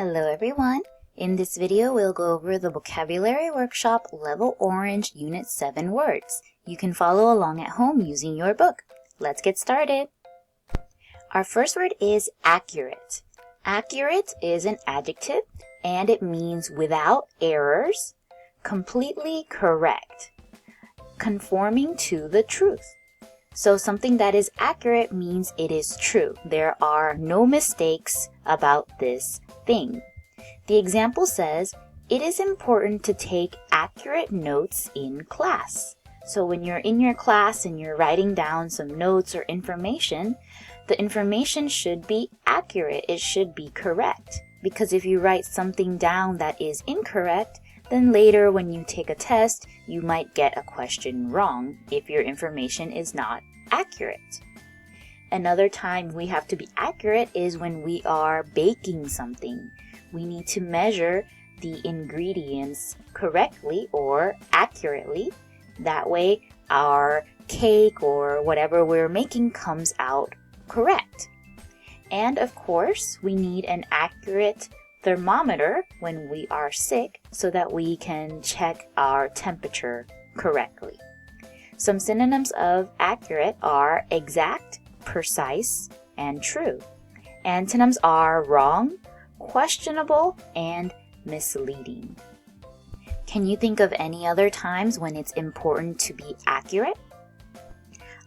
Hello everyone! In this video, we'll go over the Vocabulary Workshop Level Orange Unit 7 words. You can follow along at home using your book. Let's get started! Our first word is accurate. Accurate is an adjective and it means without errors, completely correct, conforming to the truth. So something that is accurate means it is true. There are no mistakes about this thing. The example says, it is important to take accurate notes in class. So when you're in your class and you're writing down some notes or information, the information should be accurate. It should be correct. Because if you write something down that is incorrect, then later when you take a test, you might get a question wrong if your information is not accurate. Another time we have to be accurate is when we are baking something. We need to measure the ingredients correctly or accurately. That way our cake or whatever we're making comes out correct. And of course, we need an accurate thermometer when we are sick so that we can check our temperature correctly. Some synonyms of accurate are exact, precise, and true. Antonyms are wrong, questionable, and misleading. Can you think of any other times when it's important to be accurate?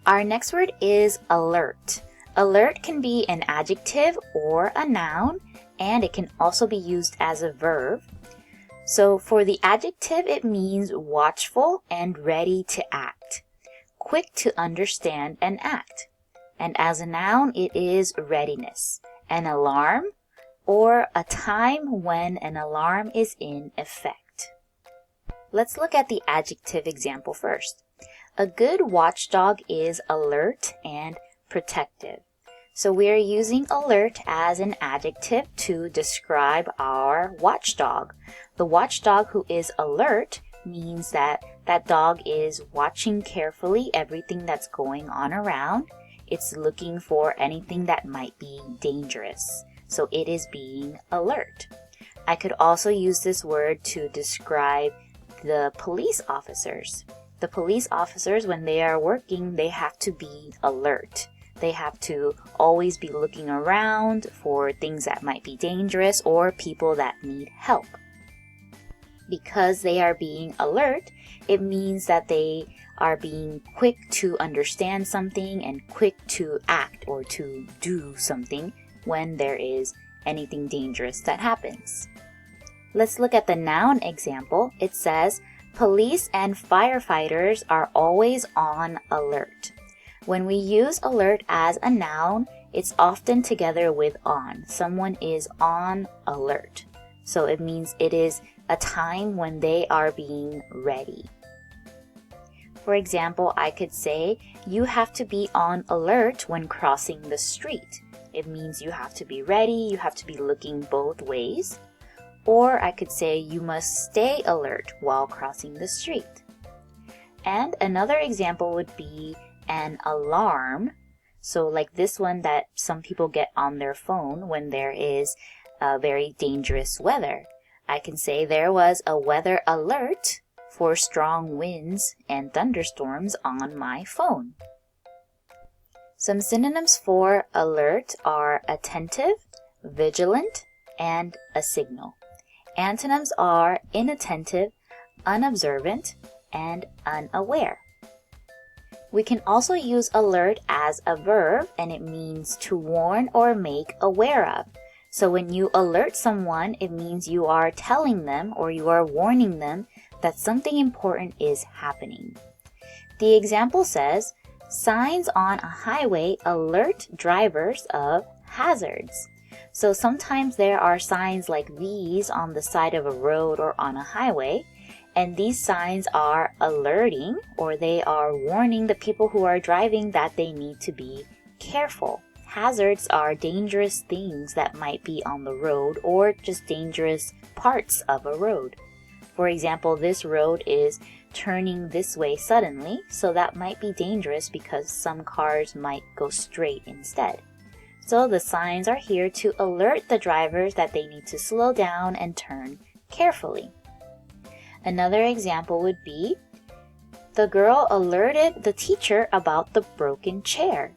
Our next word is alert. Alert can be an adjective or a noun, and it can also be used as a verb. So for the adjective, it means watchful and ready to act, quick to understand and act. And as a noun, it is readiness, an alarm, or a time when an alarm is in effect. Let's look at the adjective example first. A good watchdog is alert and protective. So we are using alert as an adjective to describe our watchdog. The watchdog who is alert means that that dog is watching carefully everything that's going on around. It's looking for anything that might be dangerous. So it is being alert. I could also use this word to describe the police officers. The police officers, when they are working, they have to be alert. They have to always be looking around for things that might be dangerous or people that need help. Because they are being alert, it means that they are being quick to understand something and quick to act or to do something when there is anything dangerous that happens. Let's look at the noun example. It says, police and firefighters are always on alert. When we use alert as a noun, it's often together with on. Someone is on alert. So it means it is a time when they are being ready. For example, I could say, you have to be on alert when crossing the street. It means you have to be ready, you have to be looking both ways. Or I could say, you must stay alert while crossing the street. And another example would be an alarm. So like this one that some people get on their phone when there is a very dangerous weather. I can say there was a weather alert for strong winds and thunderstorms on my phone. Some synonyms for alert are attentive, vigilant, and a signal. Antonyms are inattentive, unobservant, and unaware. We can also use alert as a verb, and it means to warn or make aware of. So when you alert someone, it means you are telling them or you are warning them that something important is happening. The example says, signs on a highway alert drivers of hazards. So sometimes there are signs like these on the side of a road or on a highway, and these signs are alerting or they are warning the people who are driving that they need to be careful. Hazards are dangerous things that might be on the road or just dangerous parts of a road. For example, this road is turning this way suddenly, so that might be dangerous because some cars might go straight instead. So the signs are here to alert the drivers that they need to slow down and turn carefully. Another example would be, the girl alerted the teacher about the broken chair.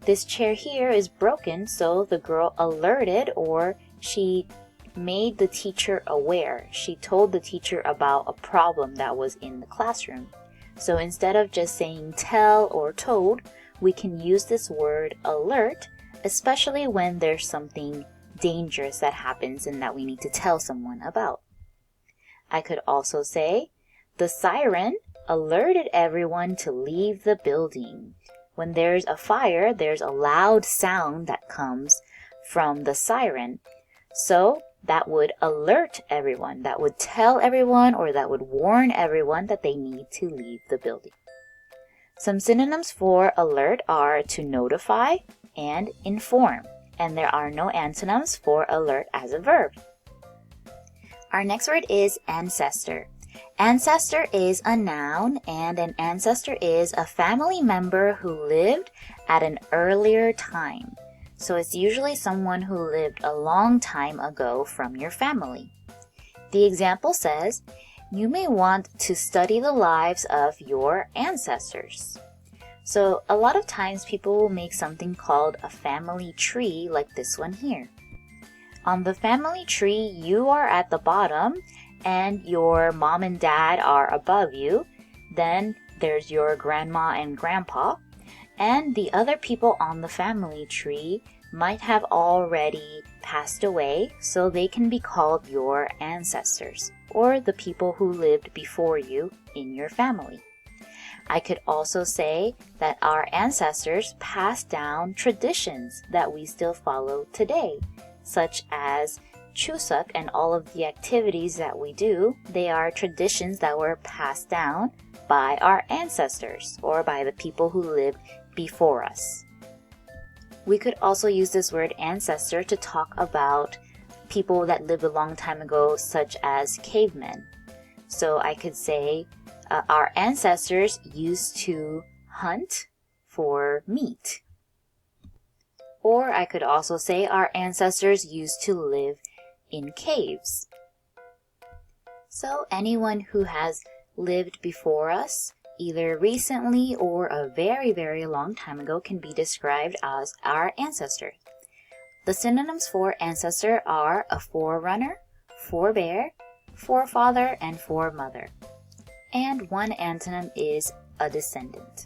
This chair here is broken, so the girl alerted, or she made the teacher aware. She told the teacher about a problem that was in the classroom. So instead of just saying tell or told, we can use this word alert, especially when there's something dangerous that happens and that we need to tell someone about. I could also say, the siren alerted everyone to leave the building. When there's a fire, there's a loud sound that comes from the siren. So that would alert everyone, that would tell everyone, or that would warn everyone that they need to leave the building. Some synonyms for alert are to notify and inform, and there are no antonyms for alert as a verb. Our next word is ancestor. Ancestor is a noun, and an ancestor is a family member who lived at an earlier time. So it's usually someone who lived a long time ago from your family. The example says, you may want to study the lives of your ancestors. So a lot of times people will make something called a family tree, like this one here. On the family tree, you are at the bottom and your mom and dad are above you. Then there's your grandma and grandpa. And the other people on the family tree might have already passed away, so they can be called your ancestors, or the people who lived before you in your family. I could also say that our ancestors passed down traditions that we still follow today, such as Chuseok and all of the activities that we do. They are traditions that were passed down by our ancestors or by the people who lived before us. We could also use this word ancestor to talk about people that lived a long time ago, such as cavemen. So I could say our ancestors used to hunt for meat. Or I could also say our ancestors used to live in caves. So anyone who has lived before us, either recently or a very, very long time ago, can be described as our ancestor. The synonyms for ancestor are a forerunner, forebear, forefather, and foremother. And one antonym is a descendant.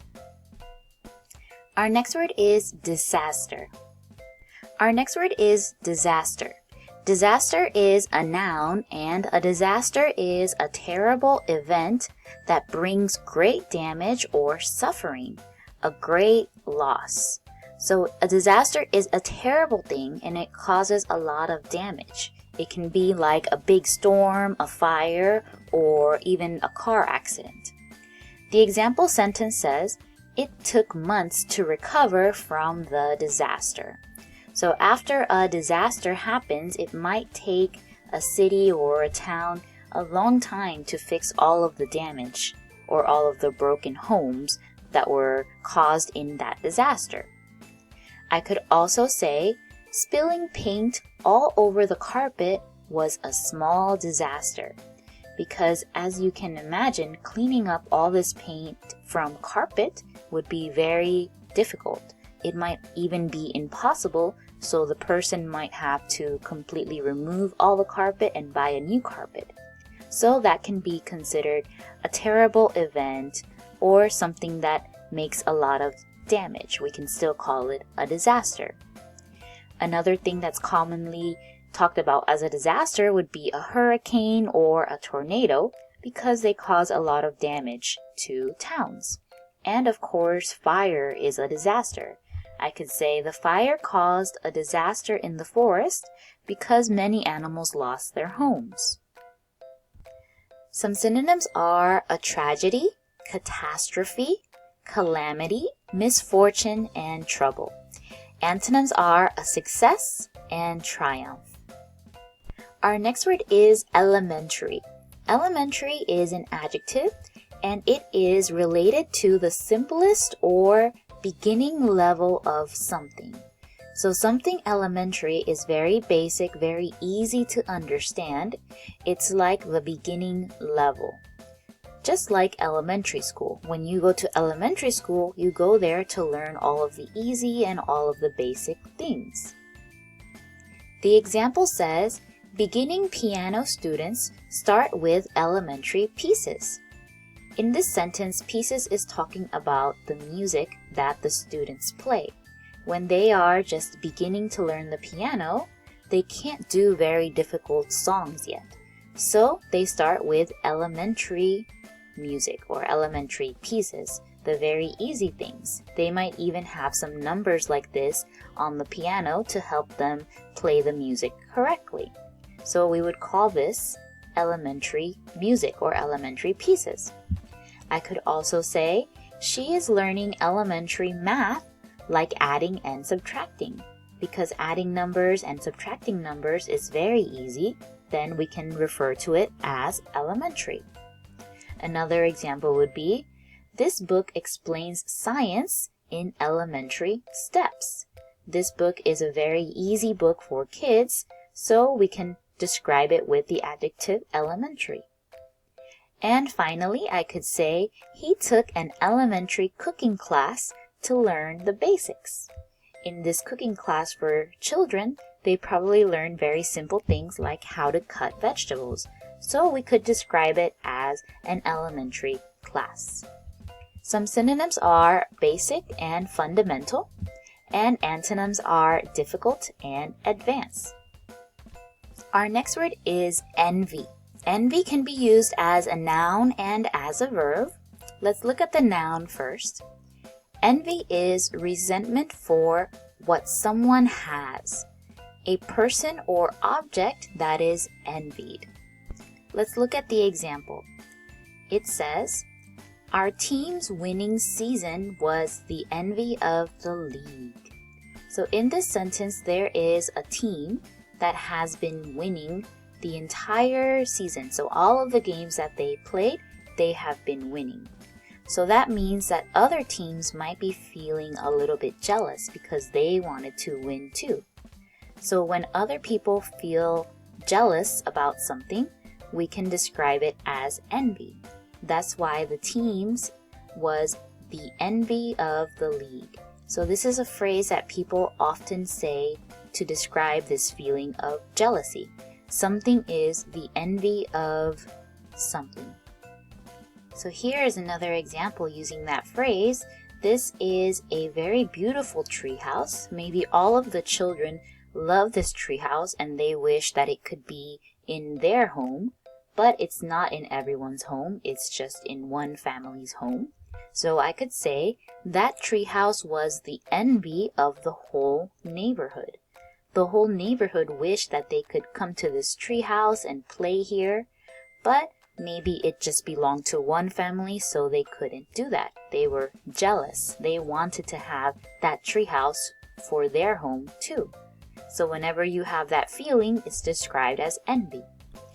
Our next word is disaster. Our next word is disaster. Disaster is a noun, and a disaster is a terrible event that brings great damage or suffering, a great loss. So a disaster is a terrible thing and it causes a lot of damage. It can be like a big storm, a fire, or even a car accident. The example sentence says, it took months to recover from the disaster. So after a disaster happens, it might take a city or a town a long time to fix all of the damage or all of the broken homes that were caused in that disaster. I could also say, spilling paint all over the carpet was a small disaster, because as you can imagine, cleaning up all this paint from carpet would be very difficult. It might even be impossible, so the person might have to completely remove all the carpet and buy a new carpet. So that can be considered a terrible event or something that makes a lot of damage. We can still call it a disaster. Another thing that's commonly talked about as a disaster would be a hurricane or a tornado, because they cause a lot of damage to towns. And of course, fire is a disaster. I could say the fire caused a disaster in the forest because many animals lost their homes. Some synonyms are a tragedy, catastrophe, calamity, misfortune, and trouble. Antonyms are a success and triumph. Our next word is elementary. Elementary is an adjective, and it is related to the simplest or beginning level of something. So something elementary is very basic, very easy to understand. It's like the beginning level. Just like elementary school. When you go to elementary school, you go there to learn all of the easy and all of the basic things. The example says, beginning piano students start with elementary pieces. In this sentence, pieces is talking about the music that the students play. When they are just beginning to learn the piano, they can't do very difficult songs yet. So they start with elementary music or elementary pieces, the very easy things. They might even have some numbers like this on the piano to help them play the music correctly. So we would call this elementary music or elementary pieces. I could also say, she is learning elementary math like adding and subtracting. Because adding numbers and subtracting numbers is very easy, then we can refer to it as elementary. Another example would be, this book explains science in elementary steps. This book is a very easy book for kids, so we can describe it with the adjective elementary. And finally, I could say, he took an elementary cooking class to learn the basics. In this cooking class for children, they probably learn very simple things like how to cut vegetables. So we could describe it as an elementary class. Some synonyms are basic and fundamental, and antonyms are difficult and advanced. Our next word is envy. Envy can be used as a noun and as a verb. Let's look at the noun first. Envy is resentment for what someone has, a person or object that is envied. Let's look at the example. It says, our team's winning season was the envy of the league. So in this sentence, there is a team that has been winning the entire season. So all of the games that they played, they have been winning. So that means that other teams might be feeling a little bit jealous because they wanted to win too. So when other people feel jealous about something, we can describe it as envy. That's why the teams was the envy of the league. So this is a phrase that people often say to describe this feeling of jealousy. Something is the envy of something. So here is another example using that phrase. This is a very beautiful treehouse. Maybe all of the children love this treehouse and they wish that it could be in their home, but it's not in everyone's home. It's just in one family's home. So I could say that treehouse was the envy of the whole neighborhood. The whole neighborhood wished that they could come to this treehouse and play here, but maybe it just belonged to one family, so they couldn't do that. They were jealous. They wanted to have that treehouse for their home too. So whenever you have that feeling, it's described as envy.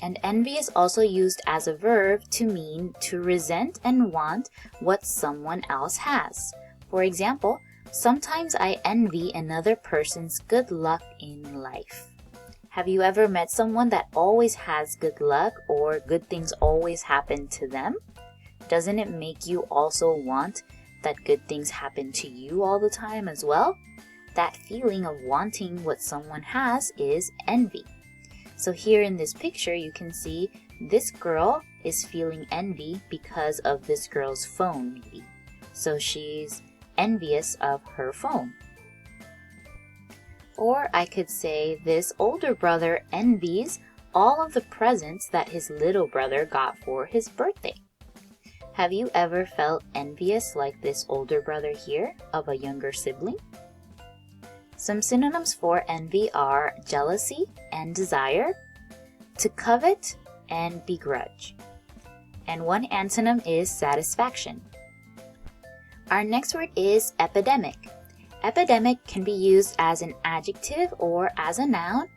And envy is also used as a verb to mean to resent and want what someone else has. For example, sometimes I envy another person's good luck in life. Have you ever met someone that always has good luck or good things always happen to them? Doesn't it make you also want that good things happen to you all the time as well? That feeling of wanting what someone has is envy. So here in this picture, you can see this girl is feeling envy because of this girl's phone, maybe. So she's envious of her phone. Or I could say this older brother envies all of the presents that his little brother got for his birthday. Have you ever felt envious like this older brother here of a younger sibling? Some synonyms for envy are jealousy and desire, to covet and begrudge. And one antonym is satisfaction. Our next word is epidemic. Epidemic can be used as an adjective or as a noun,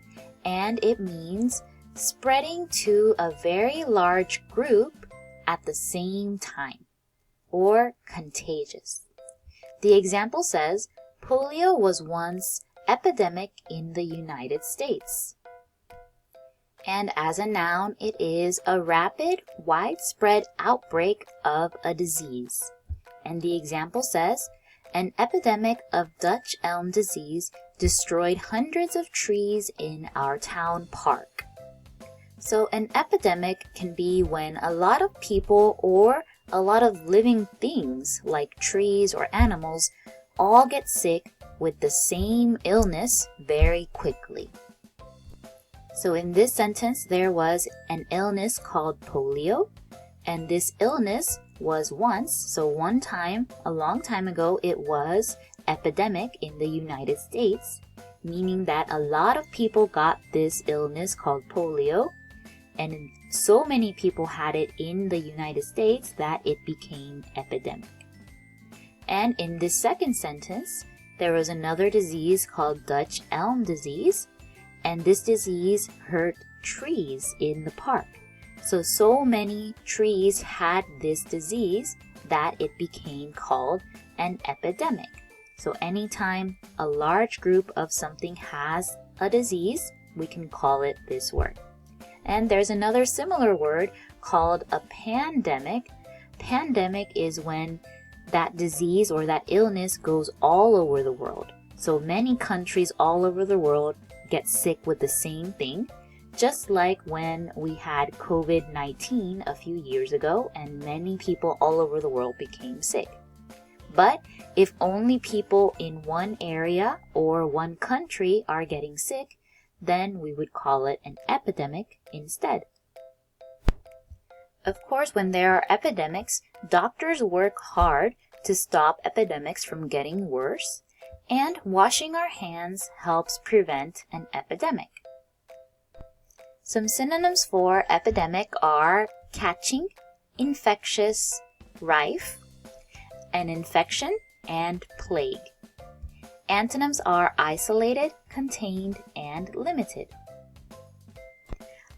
and it means spreading to a very large group at the same time, or contagious. The example says, polio was once epidemic in the United States. And as a noun, it is a rapid, widespread outbreak of a disease. And the example says, an epidemic of Dutch elm disease destroyed hundreds of trees in our town park. So an epidemic can be when a lot of people or a lot of living things like trees or animals all get sick with the same illness very quickly. So in this sentence, there was an illness called polio, and this illness was once, so one time, a long time ago, it was epidemic in the United States, meaning that a lot of people got this illness called polio, and so many people had it in the United States that it became epidemic. And in this second sentence, there was another disease called Dutch elm disease, and this disease hurt trees in the park. So many trees had this disease that it became called an epidemic. So anytime a large group of something has a disease, we can call it this word. And there's another similar word called a pandemic. Pandemic is when that disease or that illness goes all over the world. So many countries all over the world get sick with the same thing, just like when we had COVID-19 a few years ago and many people all over the world became sick. But if only people in one area or one country are getting sick, then we would call it an epidemic instead. Of course, when there are epidemics, doctors work hard to stop epidemics from getting worse, and washing our hands helps prevent an epidemic. Some synonyms for epidemic are catching, infectious, rife, an infection, and plague. Antonyms are isolated, contained, and limited.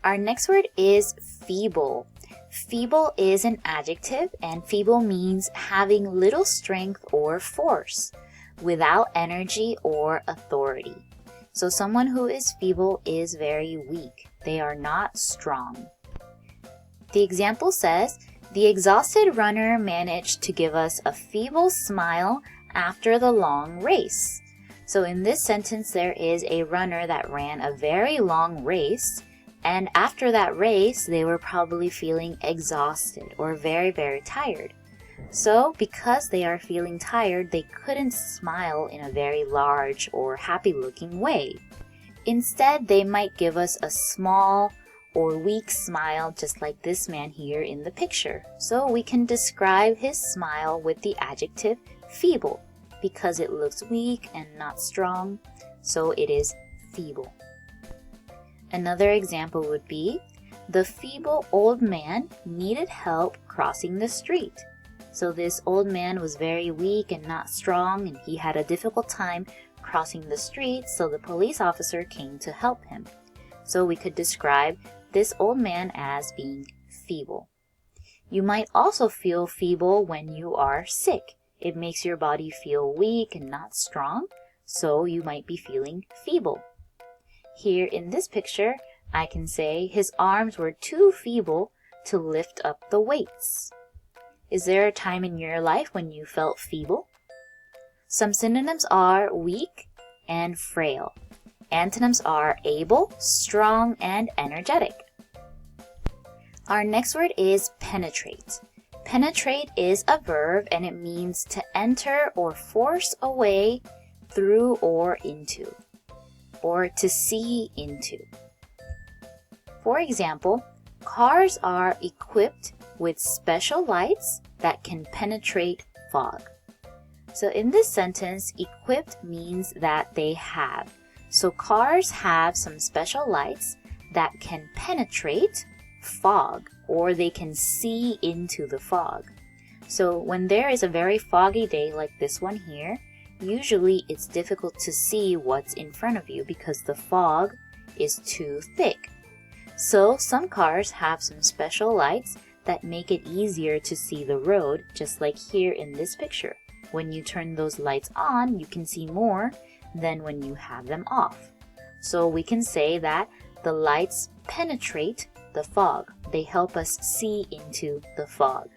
Our next word is feeble. Feeble is an adjective, and feeble means having little strength or force, without energy or authority. So someone who is feeble is very weak. They are not strong. The example says, the exhausted runner managed to give us a feeble smile after the long race. So in this sentence, there is a runner that ran a very long race, and after that race, they were probably feeling exhausted or very, very tired. So because they are feeling tired, they couldn't smile in a very large or happy-looking way. Instead, they might give us a small or weak smile, just like this man here in the picture. So we can describe his smile with the adjective feeble, because it looks weak and not strong, so it is feeble. Another example would be, the feeble old man needed help crossing the street. So this old man was very weak and not strong, and he had a difficult time crossing the street, so the police officer came to help him. So we could describe this old man as being feeble. You might also feel feeble when you are sick. It makes your body feel weak and not strong, so you might be feeling feeble. Here in this picture, I can say his arms were too feeble to lift up the weights. Is there a time in your life when you felt feeble? Some synonyms are weak and frail. Antonyms are able, strong, and energetic. Our next word is penetrate. Penetrate is a verb, and it means to enter or force a way through or into, or to see into. For example, cars are equipped with special lights that can penetrate fog. So in this sentence, equipped means that they have. So cars have some special lights that can penetrate fog, or they can see into the fog. So when there is a very foggy day like this one here, usually it's difficult to see what's in front of you because the fog is too thick. So some cars have some special lights that make it easier to see the road, just like here in this picture. When you turn those lights on, you can see more than when you have them off. So we can say that the lights penetrate the fog. They help us see into the fog.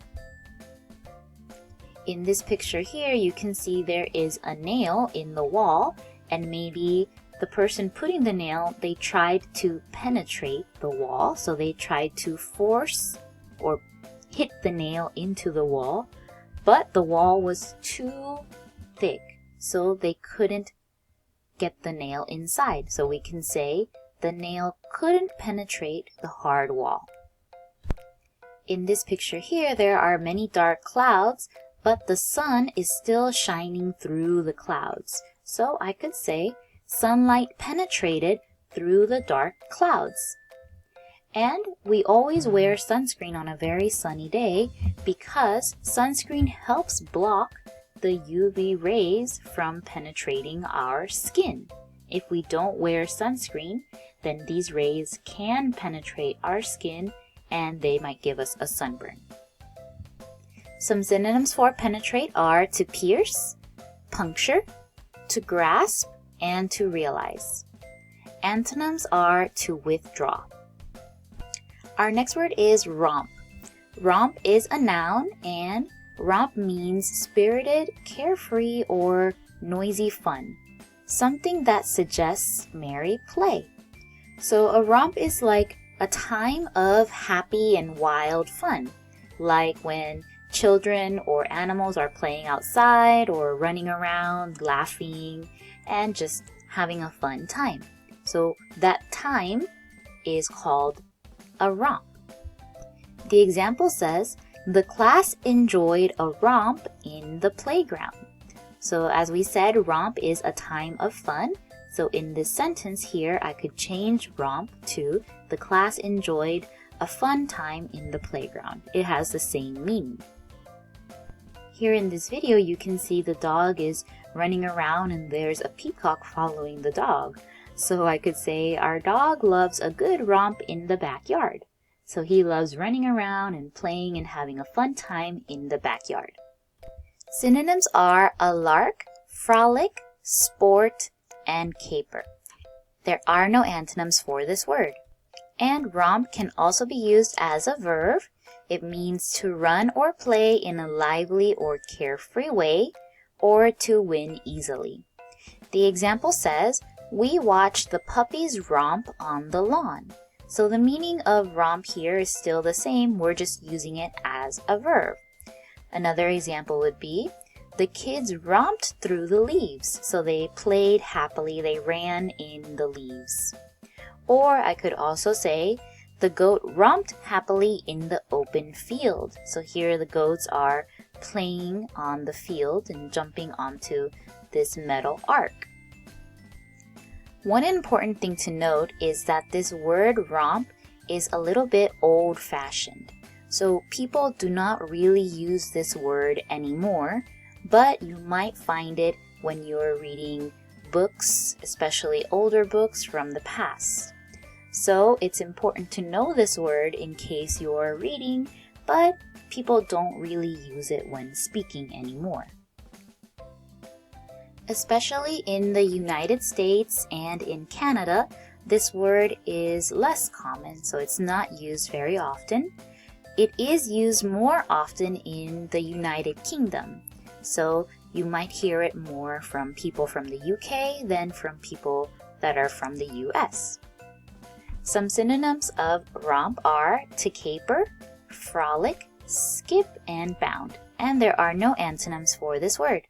In this picture here, you can see there is a nail in the wall, and maybe the person putting the nail, they tried to penetrate the wall, so they tried to force or hit the nail into the wall, but the wall was too thick, so they couldn't get the nail inside. So we can say the nail couldn't penetrate the hard wall. In this picture here, there are many dark clouds, but the sun is still shining through the clouds. So I could say sunlight penetrated through the dark clouds. And we always wear sunscreen on a very sunny day because sunscreen helps block the UV rays from penetrating our skin. If we don't wear sunscreen, then these rays can penetrate our skin and they might give us a sunburn. Some synonyms for penetrate are to pierce, puncture, to grasp, and to realize. Antonyms are to withdraw. Our next word is romp. Romp is a noun, and romp means spirited, carefree, or noisy fun. Something that suggests merry play. So a romp is like a time of happy and wild fun, like when children or animals are playing outside or running around, laughing, and just having a fun time. So that time is called a romp. The example says, the class enjoyed a romp in the playground. So as we said, romp is a time of fun. So in this sentence here, I could change romp to the class enjoyed a fun time in the playground. It has the same meaning. Here in this video, you can see the dog is running around and there's a peacock following the dog. So I could say our dog loves a good romp in the backyard. So he loves running around and playing and having a fun time in the backyard. Synonyms are a lark, frolic, sport, and caper. There are no antonyms for this word. And romp can also be used as a verb. It means to run or play in a lively or carefree way, or to win easily. The example says, we watched the puppies romp on the lawn. So the meaning of romp here is still the same, we're just using it as a verb. Another example would be, the kids romped through the leaves. So they played happily, they ran in the leaves. Or I could also say, the goat romped happily in the open field. So here the goats are playing on the field and jumping onto this metal arc. One important thing to note is that this word romp is a little bit old-fashioned. So people do not really use this word anymore, but you might find it when you're reading books, especially older books from the past. So it's important to know this word in case you're reading, but people don't really use it when speaking anymore. Especially in the United States and in Canada, this word is less common, so it's not used very often. It is used more often in the United Kingdom, so you might hear it more from people from the UK than from people that are from the US. Some synonyms of romp are to caper, frolic, skip, and bound, and there are no antonyms for this word.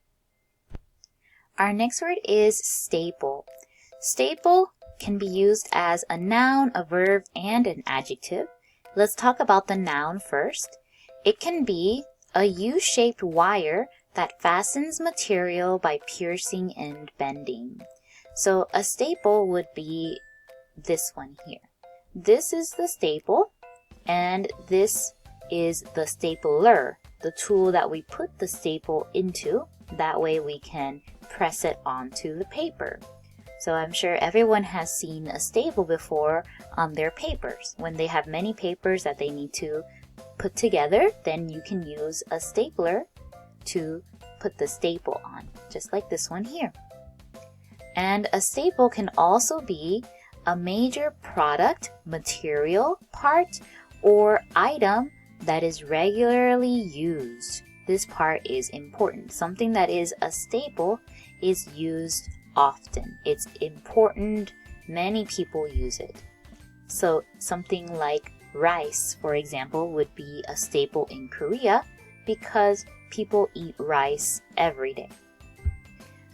Our next word is staple. Staple can be used as a noun, a verb, and an adjective. Let's talk about the noun first. It can be a U-shaped wire that fastens material by piercing and bending. So a staple would be this one here. This is the staple, and this is the stapler, the tool that we put the staple into. That way we can press it onto the paper. So I'm sure everyone has seen a staple before on their papers. When they have many papers that they need to put together, then you can use a stapler to put the staple on, just like this one here. And a staple can also be a major product, material, part, or item that is regularly used. This part is important. Something that is a staple is used often. It's important. Many people use it. So something like rice, for example, would be a staple in Korea because people eat rice every day.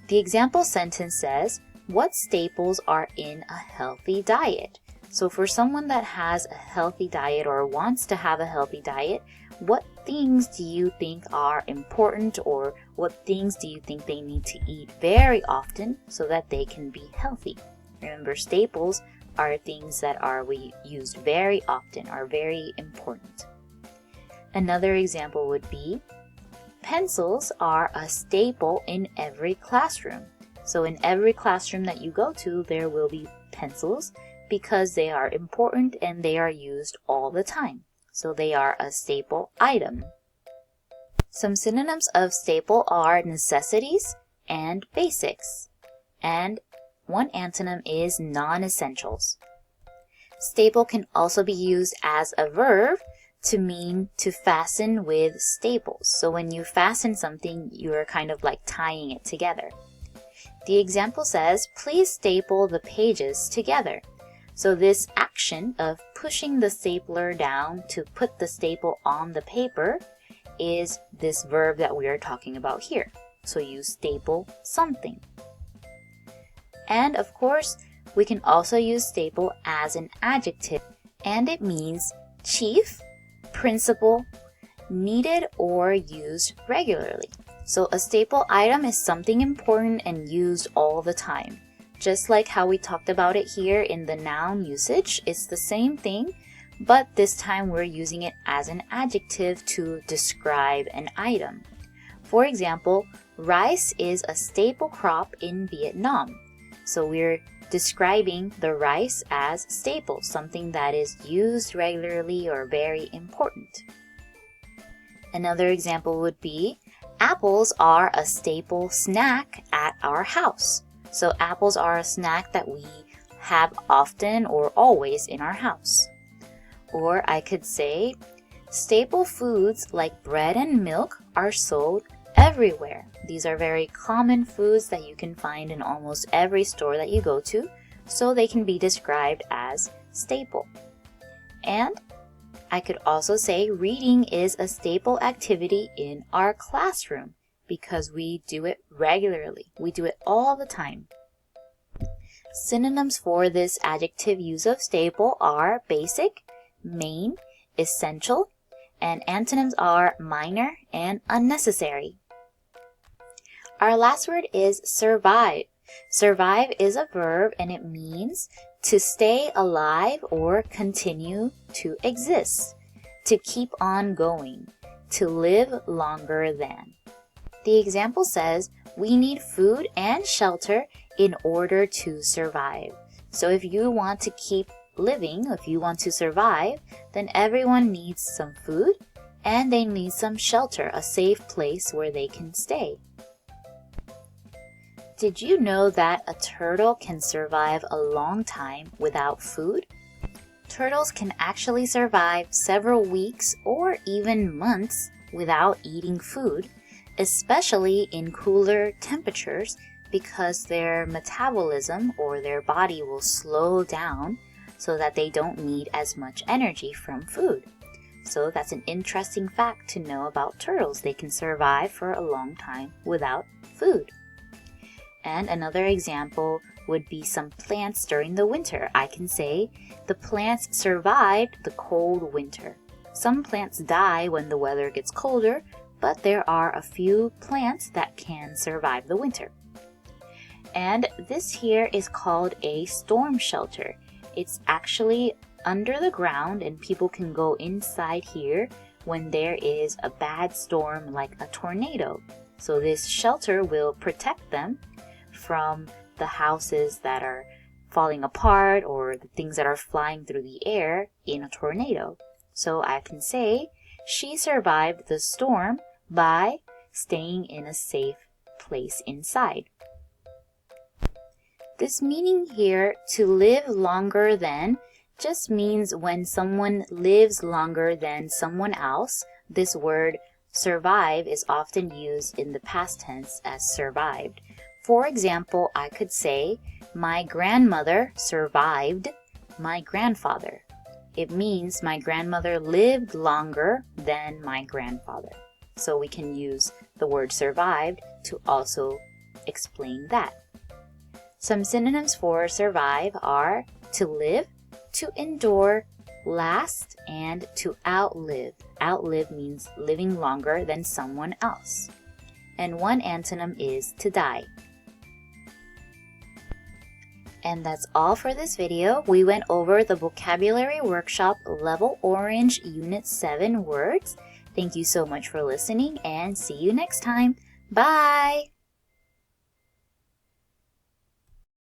The example sentence says, what staples are in a healthy diet? So for someone that has a healthy diet or wants to have a healthy diet, what things do you think are important, or what things do you think they need to eat very often so that they can be healthy? Remember, staples are things that we used very often, are very important. Another example would be, pencils are a staple in every classroom. So in every classroom that you go to, there will be pencils because they are important and they are used all the time. So they are a staple item. Some synonyms of staple are necessities and basics. And one antonym is non-essentials. Staple can also be used as a verb to mean to fasten with staples. So when you fasten something, you're kind of like tying it together. The example says, please staple the pages together. So this action of pushing the stapler down to put the staple on the paper is this verb that we are talking about here. So you staple something. And of course, we can also use staple as an adjective, and it means chief, principal, needed, or used regularly. So a staple item is something important and used all the time. Just like how we talked about it here in the noun usage, it's the same thing, but this time we're using it as an adjective to describe an item. For example, rice is a staple crop in Vietnam. So we're describing the rice as staple, something that is used regularly or very important. Another example would be, apples are a staple snack at our house. So apples are a snack that we have often or always in our house. Or I could say, staple foods like bread and milk are sold everywhere. These are very common foods that you can find in almost every store that you go to, so they can be described as staple. And I could also say reading is a staple activity in our classroom because we do it regularly. We do it all the time. Synonyms for this adjective use of staple are basic, main, essential, and antonyms are minor and unnecessary. Our last word is survive. Survive is a verb and it means to stay alive or continue to exist, to keep on going, to live longer than. The example says, we need food and shelter in order to survive. So if you want to keep living, if you want to survive, then everyone needs some food and they need some shelter, a safe place where they can stay. Did you know that a turtle can survive a long time without food? Turtles can actually survive several weeks or even months without eating food, especially in cooler temperatures because their metabolism or their body will slow down so that they don't need as much energy from food. So that's an interesting fact to know about turtles. They can survive for a long time without food. And another example would be some plants during the winter. I can say, the plants survived the cold winter. Some plants die when the weather gets colder, but there are a few plants that can survive the winter. And this here is called a storm shelter. It's actually under the ground and people can go inside here when there is a bad storm like a tornado. So this shelter will protect them from the houses that are falling apart or the things that are flying through the air in a tornado. So I can say, she survived the storm by staying in a safe place inside. This meaning here, to live longer than, just means when someone lives longer than someone else. This word survive is often used in the past tense as survived. For example, I could say, my grandmother survived my grandfather. It means my grandmother lived longer than my grandfather. So we can use the word survived to also explain that. Some synonyms for survive are to live, to endure, last, and to outlive. Outlive means living longer than someone else. And one antonym is to die. And that's all for this video. We went over the Vocabulary Workshop Level Orange Unit 7 words. Thank you so much for listening and see you next time. Bye!